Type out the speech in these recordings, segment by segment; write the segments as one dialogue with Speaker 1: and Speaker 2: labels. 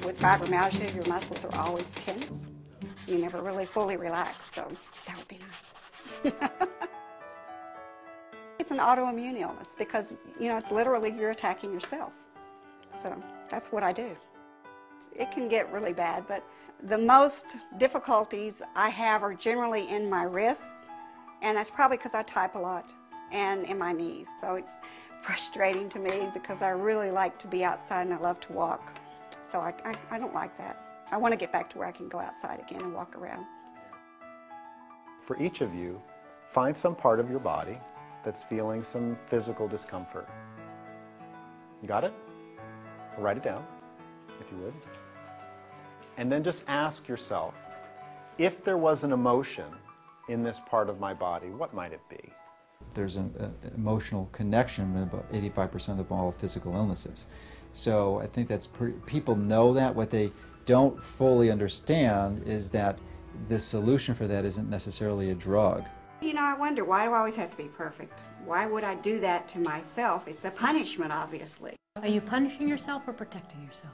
Speaker 1: with fibromyalgia, your muscles are always tense. You never really fully relax, so that would be nice. It's an autoimmune illness because, you know, it's literally you're attacking yourself. So that's what I do. It can get really bad, but the most difficulties I have are generally in my wrists, and that's probably because I type a lot, and in my knees. So it's frustrating to me because I really like to be outside and I love to walk. So I don't like that. I want to get back to where I can go outside again and walk around.
Speaker 2: For each of you, find some part of your body that's feeling some physical discomfort. You got it? Write it down, if you would. And then just ask yourself, if there was an emotion in this part of my body, what might it be?
Speaker 3: There's an emotional connection in about 85% of all physical illnesses. So I think that's people know that. What they don't fully understand is that the solution for that isn't necessarily a drug.
Speaker 1: You know, I wonder, why do I always have to be perfect? Why would I do that to myself? It's a punishment, obviously.
Speaker 4: Are you punishing yourself or protecting yourself?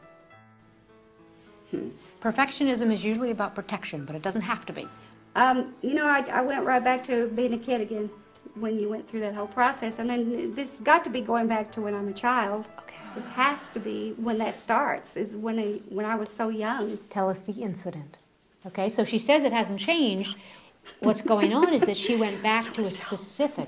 Speaker 4: Perfectionism is usually about protection, but it doesn't have to be.
Speaker 5: You know, I went right back to being a kid again when you went through that whole process. And then this got to be going back to when I'm a child.
Speaker 4: Okay.
Speaker 5: This has to be when that starts, is when I was so young.
Speaker 4: Tell us the incident. Okay, so she says it hasn't changed. What's going on is that she went back to a specific,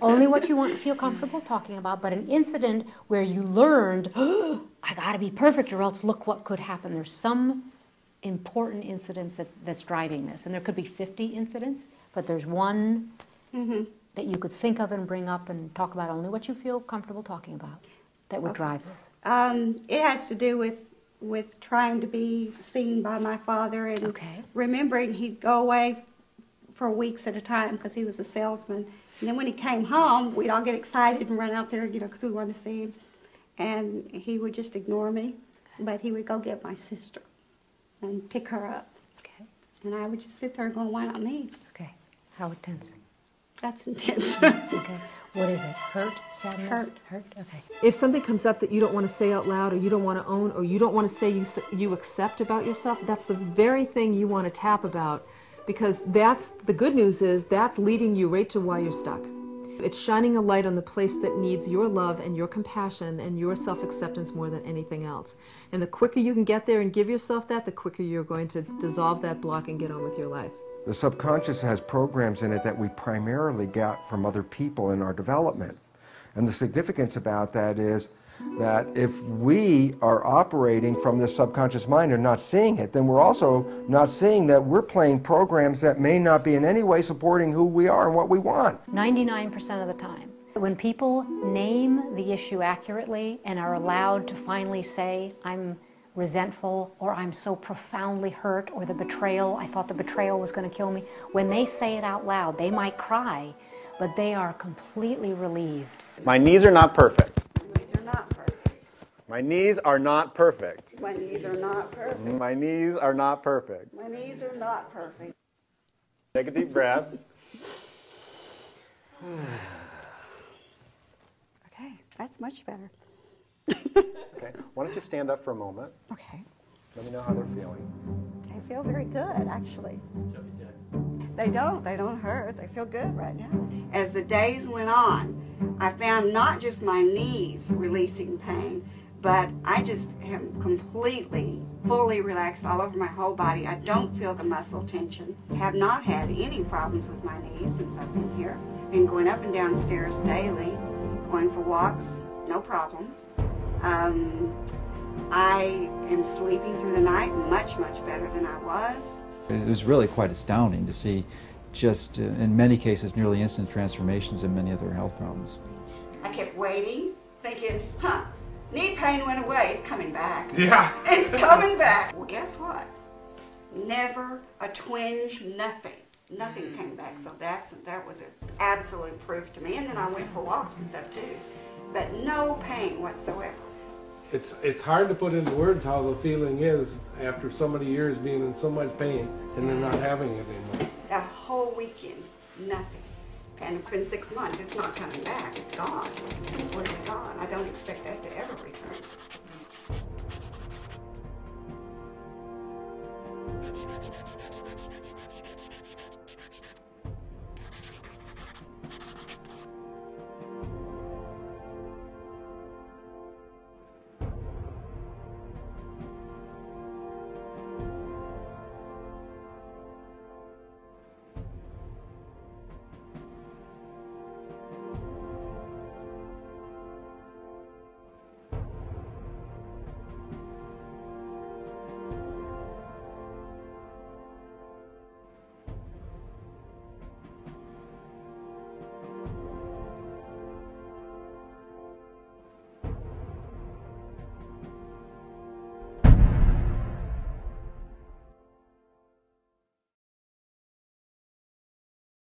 Speaker 4: only what you feel comfortable talking about, but an incident where you learned, oh, I got to be perfect or else look what could happen. There's some important incidents that's driving this. And there could be 50 incidents, but there's one that you could think of and bring up and talk about only what you feel comfortable talking about that would drive this.
Speaker 5: It has to do with trying to be seen by my father and remembering he'd go away for weeks at a time because he was a salesman. And then when he came home, we'd all get excited and run out there, you know, because we wanted to see him. And he would just ignore me, but he would go get my sister and pick her up.
Speaker 4: Okay.
Speaker 5: And I would just sit there going, why not me?
Speaker 4: Okay. How intense?
Speaker 5: That's intense.
Speaker 4: Okay. What is it? Hurt? Sadness?
Speaker 5: Hurt.
Speaker 4: Hurt? Okay.
Speaker 6: If something comes up that you don't want to say out loud, or you don't want to own, or you don't want to say you accept about yourself, that's the very thing you want to tap about, because that's the good news is that's leading you right to why you're stuck. It's shining a light on the place that needs your love and your compassion and your self-acceptance more than anything else. And the quicker you can get there and give yourself that, the quicker you're going to dissolve that block and get on with your life.
Speaker 7: The subconscious has programs in it that we primarily get from other people in our development. And the significance about that is that if we are operating from this subconscious mind and not seeing it, then we're also not seeing that we're playing programs that may not be in any way supporting who we are and what we want.
Speaker 4: 99% of the time, when people name the issue accurately and are allowed to finally say, I'm resentful, or I'm so profoundly hurt, or the betrayal, I thought the betrayal was going to kill me, when they say it out loud, they might cry, but they are completely relieved.
Speaker 2: My knees are not perfect.
Speaker 1: My knees are not perfect.
Speaker 2: My knees are not perfect.
Speaker 1: My knees are not perfect.
Speaker 2: My knees are not perfect.
Speaker 1: My knees are not perfect.
Speaker 2: Take a deep breath.
Speaker 1: Okay, that's much better.
Speaker 2: Okay, why don't you stand up for a moment?
Speaker 1: Okay.
Speaker 2: Let me know how they're feeling.
Speaker 1: They feel very good, actually. They don't hurt. They feel good right now. As the days went on, I found not just my knees releasing pain, but I just am completely, fully relaxed all over my whole body. I don't feel the muscle tension. Have not had any problems with my knees since I've been here. Been going up and down stairs daily, going for walks, no problems. I am sleeping through the night much, much better than I was.
Speaker 3: It was really quite astounding to see just, in many cases, nearly instant transformations in many of their health problems.
Speaker 1: I kept waiting, thinking, knee pain went away, it's coming back.
Speaker 8: Yeah.
Speaker 1: It's coming back. Well, guess what? Never a twinge, nothing. Nothing came back, so that was an absolute proof to me. And then I went for walks and stuff too, but no pain whatsoever.
Speaker 8: It's hard to put into words how the feeling is after so many years being in so much pain and then not having it anymore.
Speaker 1: That whole weekend, nothing. And it's been 6 months, it's not coming back, it's gone. It's completely gone. I don't expect that to ever return.